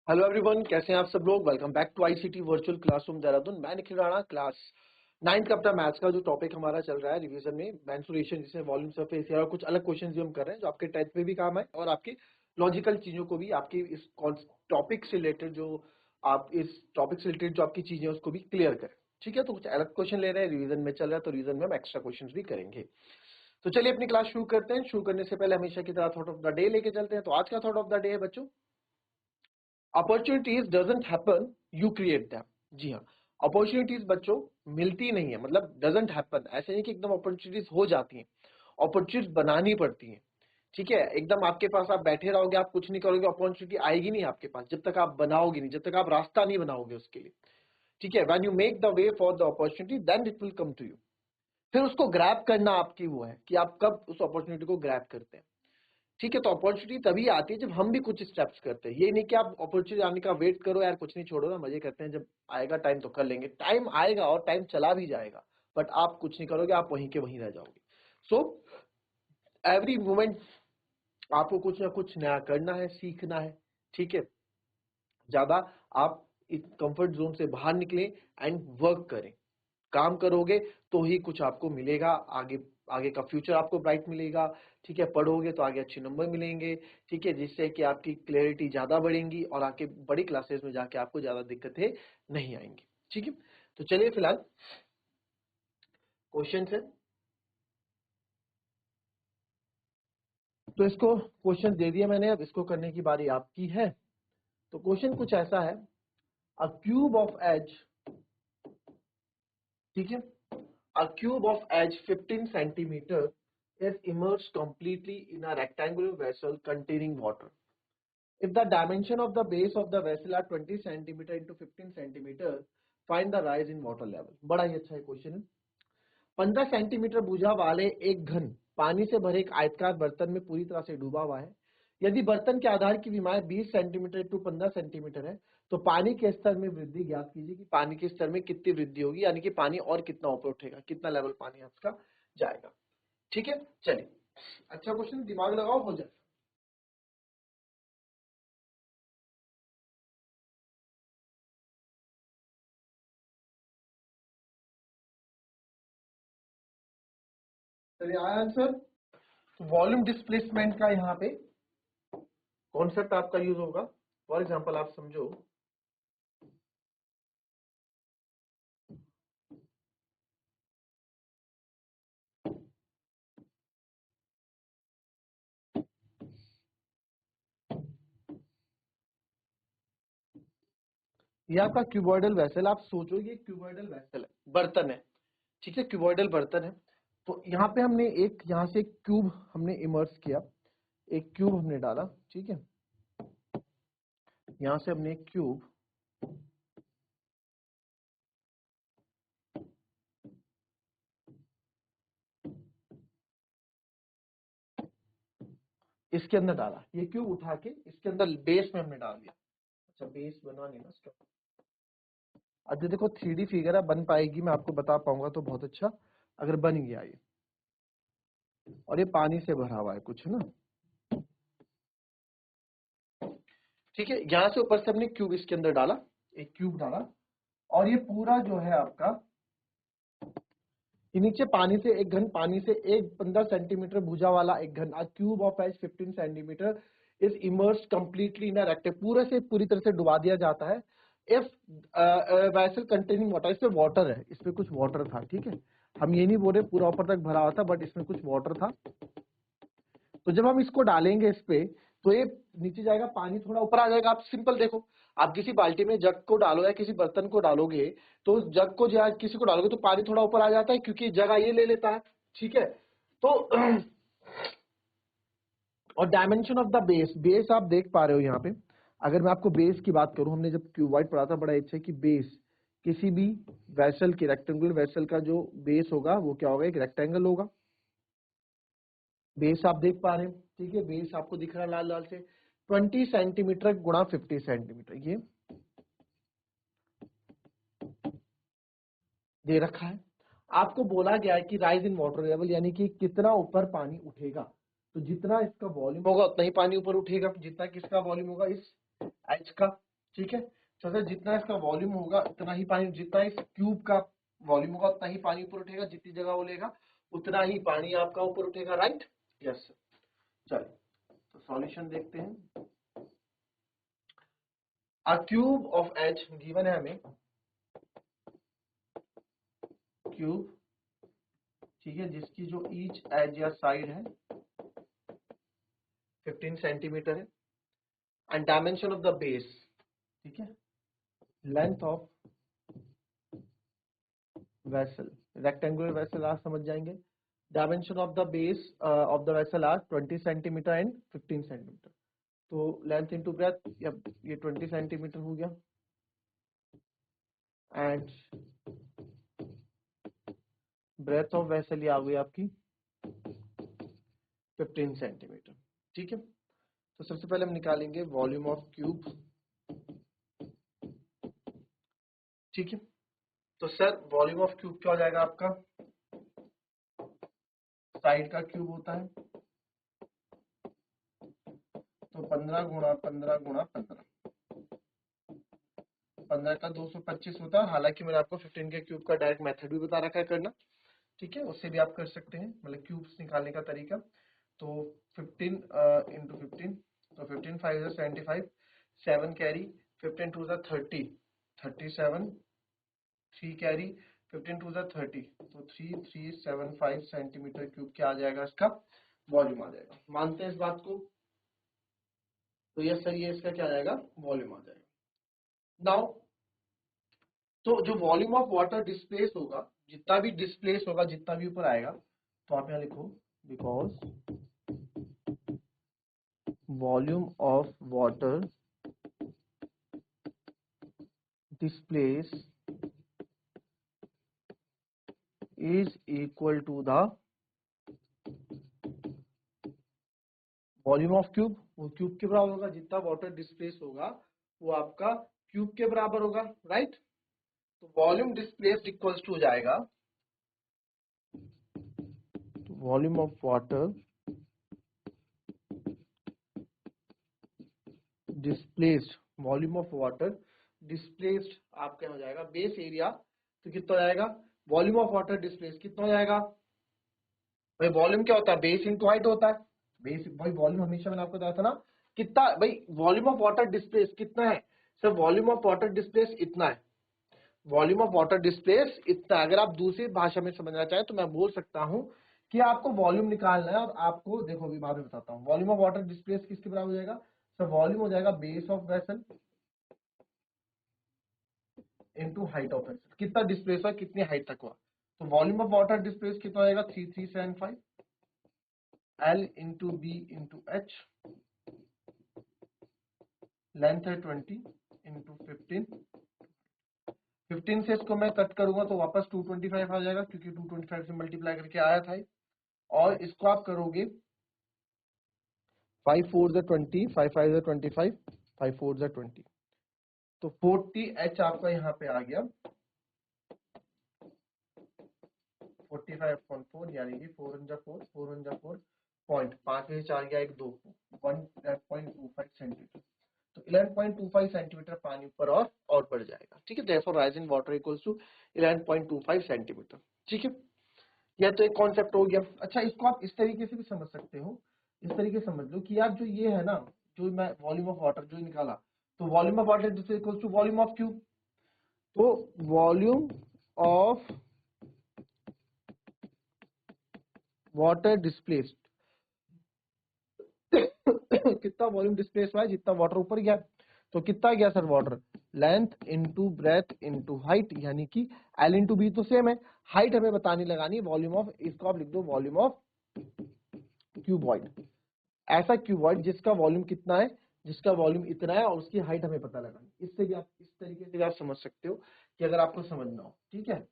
Hello everyone, कैसे हैं आप सब लोग। Welcome back to ICT virtual classroom Dehradun. मैं निखिल राणा, क्लास 9th का अपना मैथ्स का जो टॉपिक हमारा चल रहा है रिवीजन में, मेंसुरेशन जिसे वॉल्यूम सरफेस और कुछ अलग क्वेश्चंस भी हम कर रहे हैं जो आपके टेस्ट में भी काम आए और आपकी लॉजिकल चीजों को भी आपकी इस टॉपिक से रिलेटेड जो आपकी चीजें उसको भी क्लियर करें। ठीक है, तो कुछ अलग क्वेश्चन ले रहे हैं, रिवीजन में चल रहा है तो रिवीजन में हम एक्स्ट्रा क्वेश्चन भी करेंगे। तो चलिए अपनी क्लास शुरू करते हैं। शुरू करने से पहले हमेशा की तरह थॉट ऑफ द डे लेके चलते हैं। तो आज का थॉट ऑफ द डे है बच्चों, opportunities doesn't happen, you create them. जी हाँ, अपॉर्चुनिटीज बच्चों मिलती नहीं है, मतलब डजंट हैपन ऐसे नहीं कि एकदम अपॉर्चुनिटीज हो जाती हैं, अपॉर्चुनिटीज बनानी पड़ती हैं। ठीक है, एकदम आपके पास आप बैठे रहोगे, आप कुछ नहीं करोगे, अपॉर्चुनिटी आएगी नहीं आपके पास जब तक आप बनाओगे नहीं, जब तक आप रास्ता नहीं बनाओगे उसके लिए। ठीक है, when you make the way for the opportunity then it will come to you. फिर उसको ग्रैब करना आपकी वो है कि आप कब उस अपॉर्चुनिटी को ग्रैब करते हैं। ठीक है, तो अपॉर्चुनिटी तभी आती है जब हम भी कुछ स्टेप्स करते हैं। ये नहीं कि आप अपॉर्चुनिटी आने का वेट करो, यार कुछ नहीं, छोड़ो ना, मजे करते हैं, जब आएगा टाइम तो कर लेंगे। टाइम आएगा और टाइम चला भी जाएगा, बट आप कुछ नहीं करोगे, आप वहीं के वहीं रह जाओगे। सो एवरी मोमेंट आपको कुछ ना कुछ नया करना है, सीखना है। ठीक है, ज्यादा आप इस कंफर्ट जोन से बाहर निकले एंड वर्क करें। काम करोगे तो ही कुछ आपको मिलेगा, आगे आगे का फ्यूचर आपको ब्राइट मिलेगा। ठीक है, पढ़ोगे तो आगे अच्छे नंबर मिलेंगे। ठीक है, जिससे कि आपकी क्लैरिटी ज्यादा बढ़ेगी और आके बड़ी क्लासेस में जाके आपको ज्यादा दिक्कतें नहीं आएंगी। ठीक है, तो चलिए फिलहाल क्वेश्चन है, तो इसको क्वेश्चन दे दिया मैंने, अब इसको करने की बारी आपकी है। तो क्वेश्चन कुछ ऐसा है, अ क्यूब ऑफ एज, ठीक है, a cube of edge 15 centimeter is immersed completely in a rectangular vessel containing water. If the dimension of the base of the vessel are 20 centimeter into 15 centimeter, find the rise in water level. बड़ा ही अच्छा question है। 15 centimetre भुजा वाले एक घन पानी से भरे एक आयताकार बर्तन में पूरी तरह से डूबा हुआ है। यदि बर्तन के आधार की विमाएं 20 सेंटीमीटर टू 15 सेंटीमीटर है, तो पानी के स्तर में वृद्धि ज्ञात कीजिए कि पानी के स्तर में कितनी वृद्धि होगी, यानी कि पानी और कितना ऊपर उठेगा, कितना लेवल पानी आपका जाएगा। ठीक है, चलिए अच्छा क्वेश्चन, दिमाग लगाओ, हो जाए। चलिए आया आंसर। वॉल्यूम डिस्प्लेसमेंट का यहाँ पे कॉन्सेप्ट आपका यूज होगा। फॉर एग्जाम्पल आप समझो, ये आपका क्यूबॉइडल वेसल, आप सोचो ये क्यूबॉइडल वेसल है, बर्तन है। ठीक है, क्यूबॉइडल बर्तन है। तो यहाँ पे हमने एक, यहाँ से एक क्यूब हमने इमर्स किया, एक क्यूब हमने डाला। ठीक है, यहाँ से हमने एक क्यूब, इसके अंदर डाला, ये क्यूब उठा के इसके अंदर बेस में हमने डाल दिया। अच्छा, बेस बना नहीं ना इसका। अब ये देखो 3D फिगर है, बन पाएगी, मैं आपको बता पाऊंगा तो बहुत अच्छा, अगर बन गया ये, और ये पानी से भरा हुआ है कुछ, है ना। ठीक है, यहां से ऊपर से हमने क्यूब इसके अंदर डाला, एक क्यूब डाला, और ये पूरा जो है आपका, ये नीचे पानी से एक घन, पानी से एक 15 सेंटीमीटर भुजा वाला एक घन, a cube of edge 15 centimetre is immersed completely in a rectangle, पूरे से पूरी तरह से डुबा दिया जाता है। इफ वेसल कंटेनिंग वाटर, इसमें वाटर है, इसमें कुछ वाटर था। ठीक है, हम ये नहीं बोल रहे पूरा ऊपर तक भरा हुआ था, बट इसमें कुछ वाटर था। तो जब हम इसको डालेंगे इस पे, तो ये नीचे जाएगा, पानी थोड़ा ऊपर आ जाएगा। आप सिंपल देखो, आप किसी बाल्टी में जग को डालो या किसी बर्तन को डालोगे, तो उस जग को या किसी को डालोगे तो पानी थोड़ा ऊपर आ जाता है, क्योंकि जगह ये ले लेता है। ठीक है, तो और dimension of the base, base आप देख पा रहे हो यहाँ पे। अगर मैं आपको बेस की बात करूं, हमने जब क्यूबॉइड पढ़ा था, बड़ा अच्छा है कि बेस किसी भी वेसल के, रेक्टेंगुलर वेसल का जो बेस होगा वो क्या होगा, एक रेक्टेंगल होगा। बेस आप देख पा रहे हैं। ठीक है, बेस आपको दिख रहा है लाल लाल से, 20 सेंटीमीटर गुणा 50 सेंटीमीटर, ये दे रखा है। आपको बोला गया है कि राइज इन वाटर लेवल, यानी कि कितना ऊपर पानी उठेगा। तो जितना इसका वॉल्यूम होगा उतना ही पानी ऊपर उठेगा, जितना किसका वॉल्यूम होगा, इस एच का। ठीक है। तो सर जितना इसका वॉल्यूम होगा उतना ही पानी, जितना इस क्यूब का वॉल्यूम होगा उतना ही पानी ऊपर उठेगा, जितनी जगह वो लेगा उतना ही पानी आपका ऊपर उठेगा, राइट? Yes sir. चलिए तो सॉल्यूशन देखते हैं। अ क्यूब ऑफ एच गिवन है हमें, क्यूब, ठीक है, जिसकी जो ईच एज या साइड है 15 सेंटीमीटर है, and dimension of the base, ठीक है, length of vessel, rectangular vessel आप समझ जाएंगे, dimension of the base of the vessel are 20 centimetre and 15 centimetre. तो लेंथ इंटू ब्रेथ, ये 20 सेंटीमीटर हो गया, एंड ब्रेथ ऑफ वेसल ये आ गई आपकी 15 सेंटीमीटर, ठीक है। तो सबसे पहले हम निकालेंगे वॉल्यूम ऑफ क्यूब, ठीक है। तो सर वॉल्यूम ऑफ क्यूब क्या हो जाएगा आपका, साइड का क्यूब होता है, तो 15 गुणा 15 गुणा 15, 15 का 225 होता है। हालांकि मैंने आपको 15 के क्यूब का डायरेक्ट मेथड भी बता रखा है करना, ठीक है, उससे भी आप कर सकते हैं, मतलब क्यूब्स निकालने का तरीका। तो 15 इंटू 15, तो 15 5 is 75, 7 carry, 15 2 is 30, 37, 3 carry, 15 2 is 30, तो 3375 सेंटीमीटर क्यूब क्या आ जाएगा, इसका वॉल्यूम आ जाएगा। मानते हैं इस बात को? तो यस सर, ये इसका क्या आ जाएगा, वॉल्यूम आ जाएगा। नाउ तो जो वॉल्यूम ऑफ वाटर डिस्प्लेस होगा, जितना भी डिस्प्लेस होगा, जितना भी ऊपर आएगा, तो आप यहाँ लिखो, because volume of water displace is equal to the volume of cube, वो क्यूब के बराबर होगा, जितना वाटर डिस्प्लेस होगा वो आपका क्यूब के बराबर होगा, राइट? तो वॉल्यूम डिस्प्लेस इक्वल्स टू हो जाएगा volume of water displaced, volume of water displaced आपका हो जाएगा बेस एरिया। तो कितना हो जाएगा, वॉल्यूम ऑफ वाटर डिस्प्लेस्ड कितना हो जाएगा भाई, वॉल्यूम क्या होता है, बेस इनटू हाइट होता है। बेस भाई, वॉल्यूम हमेशा मैंने आपको बताया था ना, कितना भाई, वॉल्यूम ऑफ वाटर डिस्प्लेस कितना है sir, volume of water displace इतना है, वॉल्यूम ऑफ वाटर डिस्प्लेस इतना है। अगर आप दूसरी भाषा में समझना चाहें तो मैं बोल सकता हूं कि आपको वॉल्यूम निकालना है, और आपको देखो अभी बाद में बताता हूँ, वॉल्यूम ऑफ वाटर डिस्प्लेस किसके बराबर हो जाएगा सर, वॉल्यूम हो जाएगा base of vessel into height of vessel, कितना डिस्प्लेस हुआ, कितनी हाइट तक हुआ। तो वॉल्यूम ऑफ वाटर डिस्प्लेस कितना हो जाएगा 3375 L into B into H, length है 20 इंटू 15, 15 से इसको मैं कट करूंगा तो वापस 225 आ जाएगा, क्योंकि 225 से मल्टीप्लाई करके आया था। और इसको आप करोगे 5 4 जा 20, 5 5 जा 25, 5 4 जा 20, तो 40 H आपका यहाँ पे आ गया 45/4, यानी कि 4 1 जा 4, 4 1 जा 4, पॉइंट 5 में 4 गया, एक 2, 1.25 सेंटीमीटर। तो 11.25 सेंटीमीटर पानी ऊपर और बढ़ जाएगा, ठीक है। Therefore rise in water equals to 11.25 centimetre, ठीक है। यह तो एक कॉन्सेप्ट हो गया। अच्छा, इसको आप इस तरीके से भी समझ सकते हो, इस तरीके से समझ लो कि यार जो ये है ना, जो मैं वॉल्यूम ऑफ वाटर जो निकाला, तो volume of water is equal to volume of cube, तो वॉल्यूम ऑफ वाटर डिस्प्लेस्ड कितना वॉल्यूम डिस्प्लेस हुआ है, जितना वाटर ऊपर गया, तो कितना गया sir water, length into breadth into height, यानी कि एल इंटू बी तो सेम है, हाइट हमें बतानी लगानी, वॉल्यूम ऑफ, इसको आप लिख दो वॉल्यूम ऑफ क्यूबॉइड, ऐसा क्यूबॉइड जिसका वॉल्यूम कितना है, जिसका वॉल्यूम इतना है और उसकी हाइट हमें पता लगानी। इससे भी आप इस तरीके से भी आप समझ सकते हो कि अगर आपको समझना हो, ठीक है।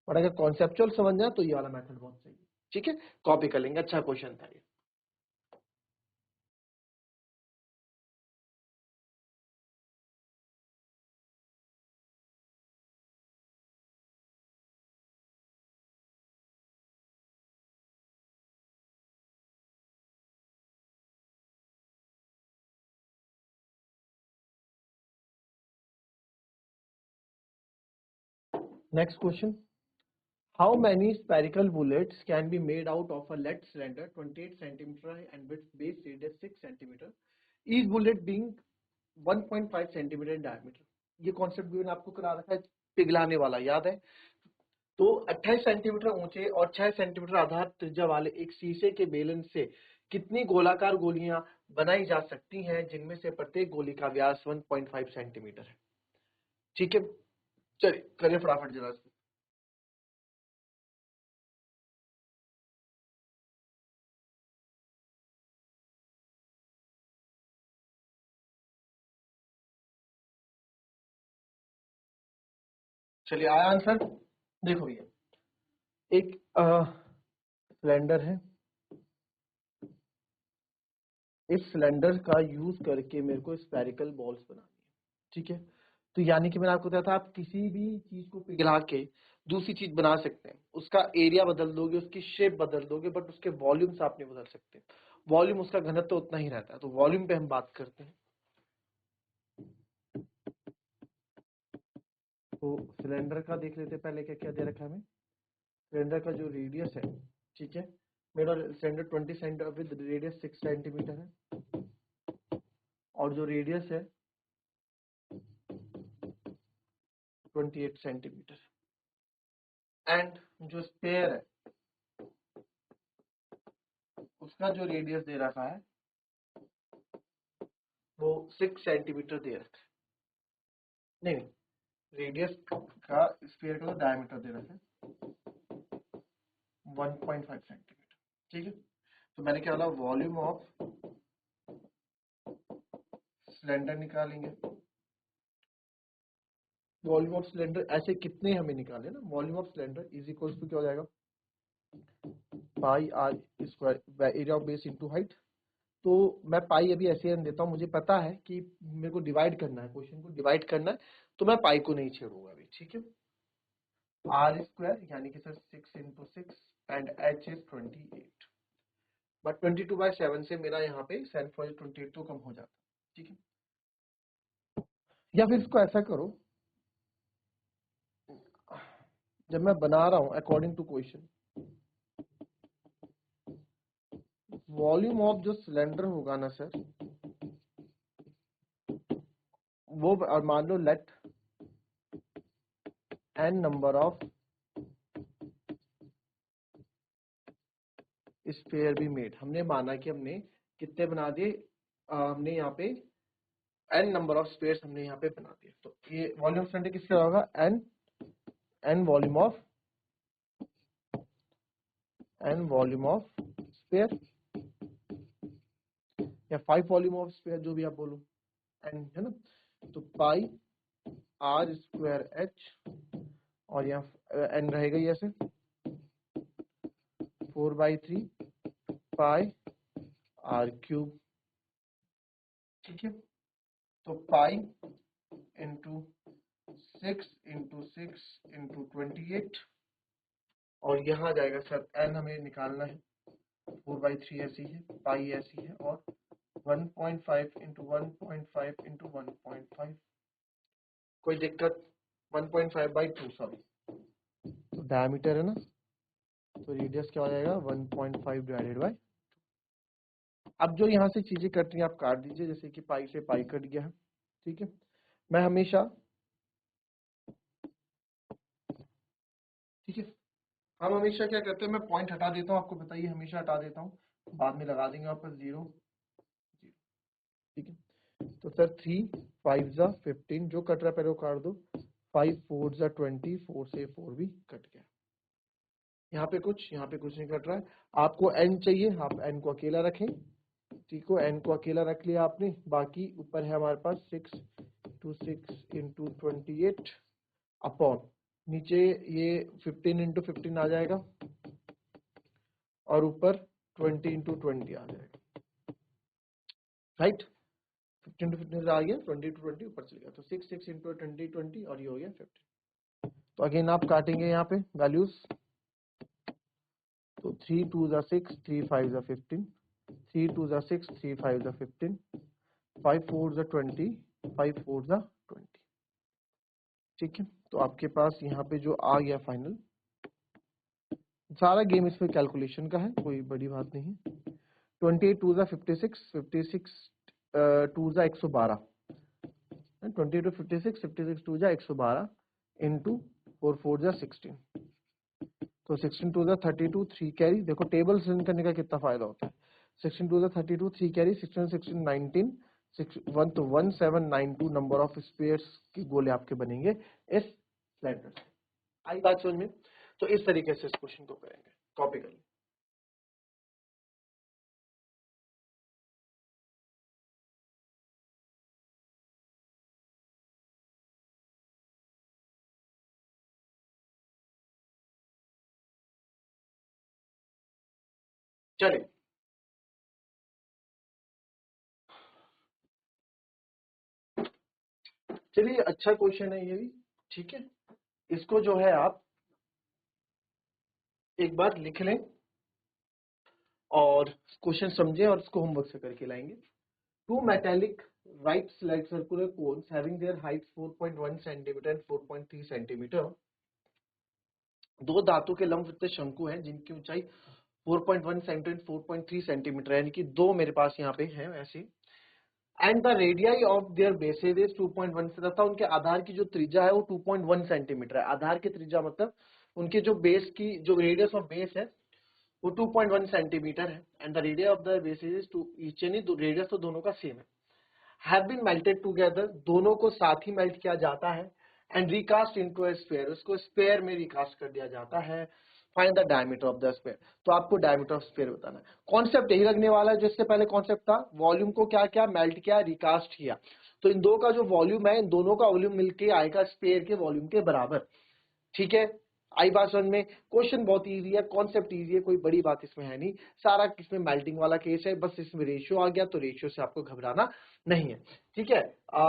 और अगर कॉन्सेप्चुअल समझना तो ये वाला मेथड बहुत सही है, ठीक है, कॉपी कर लेंगे। अच्छा क्वेश्चन था ये। Next question, how many spherical bullets can be made out of a lead cylinder 28 centimeter and with base radius 6 centimeter, each bullet being 1.5 centimeter in diameter? ये कॉन्सेप्ट भी मैंने आपको करा रखा है, पिघलाने वाला याद है। तो 28 सेंटीमीटर ऊंचे और 6 सेंटीमीटर आधार त्रिज्या वाले एक शीशे के बेलन से कितनी गोलाकार गोलियां बनाई जा सकती हैं जिनमें से प्रत्येक गोली का व्यास 1.5 सेंटीमीटर है? ठीक है, चलिए करिए फटाफट जरा इसको। चलिए आया आंसर, देखो भैया, एक सिलेंडर है, इस सिलेंडर का यूज करके मेरे को स्फेरिकल बॉल्स बनानी है, ठीक है। तो यानी कि मैंने आपको बताया था, आप किसी भी चीज को पिघला के दूसरी चीज बना सकते हैं, उसका एरिया बदल दोगे, उसकी शेप बदल दोगे, बट उसके वॉल्यूम्स आप नहीं बदल सकते। वॉल्यूम, उसका घनत्व तो उतना ही रहता है। तो वॉल्यूम पे हम बात करते हैं। तो सिलेंडर का देख लेते हैं पहले, क्या क्या दे रखा है हमें। सिलेंडर का जो रेडियस है, ठीक है, मेरा cylinder 20 centimetre with radius 6 centimetre है, और जो रेडियस है 28 सेंटीमीटर, एंड जो स्पेयर है उसका जो रेडियस दे रखा है वो 6 सेंटीमीटर दे रखा है। नहीं, रेडियस का, स्फीयर का तो डायमीटर दे रखा है 1.5 सेंटीमीटर, ठीक है। तो मैंने क्या बोला, वॉल्यूम ऑफ सिलेंडर निकालेंगे। वॉल्यूम ऑफ सिलेंडर ऐसे कितने हमें निकाले ना, volume of cylinder is equal to क्या हो जाएगा, pi r square area of base into height. तो मैं पाई अभी ऐसे ही देता हूँ, मुझे पता है कि मेरे को डिवाइड करना है, क्वेश्चन को डिवाइड करना है, तो मैं पाई को नहीं छेड़ूंगा अभी, ठीक है। आर स्क्वायर यानी कि sir 6 into 6 and H is 28, but 22/7 से मेरा यहाँ पे साइन फॉर 28 तो कम हो जाता है, ठीक है। या फिर इसको ऐसा करो, जब मैं बना रहा हूँ according to question, volume of जो सिलेंडर होगा ना सर, वो, और मान लो let n number of sphere भी मेड। हमने माना कि हमने कितने बना दिए, हमने यहाँ पे एन नंबर ऑफ स्फीयर्स हमने यहाँ पे बना दिए। तो ये वॉल्यूम सिलेंडर किसका होगा, एन वॉल्यूम ऑफ स्फीयर, या 5 वॉल्यूम ऑफ स्फीयर, जो भी आप बोलो, एन है ना। तो पाई आर स्क्वायर एच, और यहाँ एन रहेगा ये ऐसे 4/3 पाई आर क्यूब, ठीक है। तो पाई इंटू 6 इंटू और यहाँ जाएगा सर एन हमें निकालना है, 4/3 ऐसी है, पाई ऐसी है, और 1.5 इंटू 1.5 इंटू 1.5, कोई दिक्कत, 1.5/2 सॉरी। तो डायमीटर है ना, तो रेडियस क्या हो जाएगा 1.5 डिवाइडेड बाय। अब जो यहाँ से चीजें कट रही हैं आप काट दीजिए, जैसे कि पाई से पाई कट गया है, ठीक है। मैं हमेशा, ठीक है, हम हमेशा क्या करते हैं, मैं पॉइंट हटा देता हूँ, आपको बताइए, हमेशा हटा देता हूँ, बाद में लगा देंगे वापस 0 0, ठीक है। तो सर 3 5 जा 15, जो कट रहा है पहले वो काट दो, 5 4 जा 20, 4 से 4 भी कट गया, यहाँ पे कुछ नहीं कट रहा है। आपको n चाहिए, आप n को अकेला रखें, ठीक है, n को अकेला रख लिया आपने, बाकी ऊपर है हमारे पास 6 to 6 इंटू 28 अपॉन, नीचे ये 15 इंटू 15 आ जाएगा, और ऊपर 20 इंटू 20 आ जाएगा, राइट। 15 to 15 आ गया, 20 to 20 ऊपर चल गया, तो 6 इंटू 20 20, और ये हो गया 15। तो अगेन आप काटेंगे यहाँ पे वैल्यूज, तो 3 2 जा 6, 3 5 जा 15, 3 2 जा 6, 3 5 जा 15, 5 4 जा 20, 5 4 जा 20, ठीक है, तो आपके पास यहाँ पे जो आ गया फाइनल, सारा गेम इसमें कैलकुलेशन का है, कोई बड़ी बात नहीं है। 28 टू ज़ा 56, 56 टू ज़ा 112, 28 टू 56, 56 टू ज़ा 112 इंटू 4 4 ज़ा 16, तो 16 टू ज़ा 32, 3 कैरी। देखो टेबल से करने का कितना फायदा होता है। 16 टू ज़ा 32, 3 कैरी, 16 16 19, 1 तो 1792 नंबर ऑफ स्पेयर्स के गोले आपके बनेंगे इस स्लाइडर से। आई बात समझ में? तो इस तरीके से इस क्वेश्चन को करेंगे, कॉपी कर लें। चलिए, चलिए अच्छा क्वेश्चन है ये भी, ठीक है। इसको जो है आप एक बार लिख लें और क्वेश्चन समझें और इसको होमवर्क से करके लाएंगे। Two metallic right slide circular cones having their heights 4.1 centimetre and 4.3 centimetre, दो धातु के लंबवृत्त शंकु हैं जिनकी ऊंचाई 4.1 सेंटीमीटर 4.3 सेंटीमीटर है, यानी कि दो मेरे पास यहाँ पे हैं ऐसे। And the radii of their bases is 2.1 से, तथा उनके आधार की जो त्रिज्या है वो 2.1 सेंटीमीटर है। आधार की त्रिज्या मतलब उनके जो बेस की जो रेडियस ऑफ बेस है वो 2.1 सेंटीमीटर है। And the radius of the bases is two each, यानी रेडियस तो दोनों का सेम है। हैव बीन मेल्टेड टुगेदर, दोनों को साथ ही मेल्ट किया जाता है। And recast into a sphere, उसको स्फीयर में रिकास्ट कर दिया जाता है। Find the diameter of the sphere, तो आपको डायमीटर ऑफ स्फीयर बताना है। कॉन्सेप्ट यही लगने वाला है जिससे पहले कॉन्सेप्ट था, वॉल्यूम को क्या किया, मेल्ट किया, रिकास्ट किया। तो इन दो का जो वॉल्यूम है, इन दोनों का वॉल्यूम मिलके आएगा स्फीयर के वॉल्यूम के बराबर, ठीक है। आई बात समझ में? क्वेश्चन बहुत इजी है, कॉन्सेप्ट इजी है, कोई बड़ी बात इसमें है नहीं। सारा इसमें मेल्टिंग वाला केस है, बस इसमें रेशियो आ गया तो रेशियो से आपको घबराना नहीं है, ठीक है।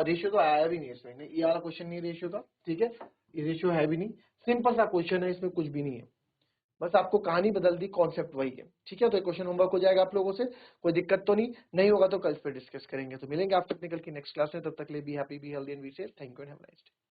रेशियो तो आया भी नहीं इसमें, ये वाला क्वेश्चन नहीं रेशियो का, ठीक है। ये रेशियो है भी नहीं, सिंपल सा क्वेश्चन है, इसमें कुछ भी नहीं है, बस आपको कहानी बदल दी, कॉन्सेप्ट वही है, ठीक है। तो क्वेश्चन होमवर्क हो जाएगा आप लोगों से, कोई दिक्कत तो नहीं, नहीं होगा तो कल फिर डिस्कस करेंगे। तो मिलेंगे आप टेक्निकल की नेक्स्ट क्लास में, तब तक ले be happy, be healthy and be safe. Thank you and have a nice day.